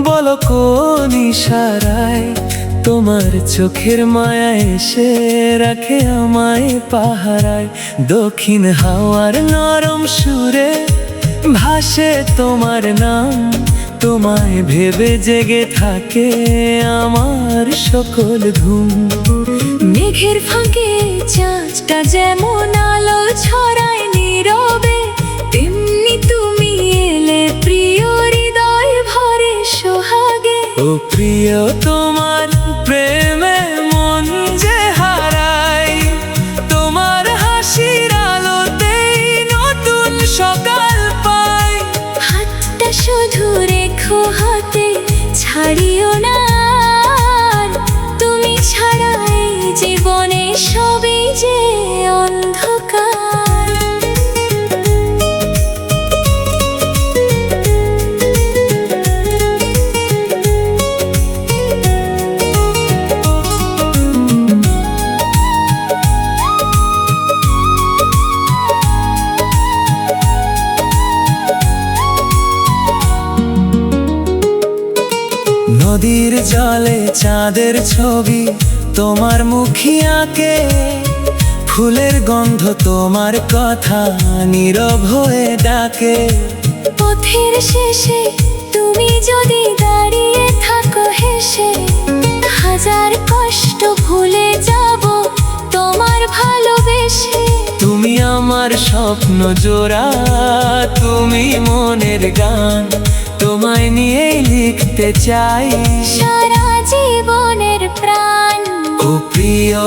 বলো কোন ইশারায় তোমার চোখের মায়া এসে রাখে আমায় পাহারায়। দক্ষিণ হাওয়ার নরম সুরে ভাসে তোমার নাম, তোমায় ভেবে জেগে থাকে আমার সকল ঘুম। মেঘের ফাঁকে চাঁদটা যেমন আলো ছড়ায় নীরবে, তেমনি তুমি এলে প্রিয় হৃদয় ভরে সোহাগে। ও প্রিয় তোমার প্রেমে মন যে হারায়, তোমার হাসির আলোতেই নতুন সকাল পাই। হাতটা শুধু রেখো হাতে, ছাড়িও না আর। তুমি ছাড়া এই জীবনে সবই যে অন্ধকার। নদীর জলে চাঁদের ছবি তোমার মুখী আঁকে, ফুলের গন্ধ তোমার কথা নীরব হয়ে ডাকে। পথের শেষে তুমি যদি দাঁড়িয়ে থাকো হেসে, হাজার কষ্ট ভুলে যাব তোমার ভালোবেসে। তুমি আমার স্বপ্ন জোড়া, তুমি মনের গান, তোমায় নিয়েই লিখতে চাই সারা জীবনের প্রাণ। ও প্রিয়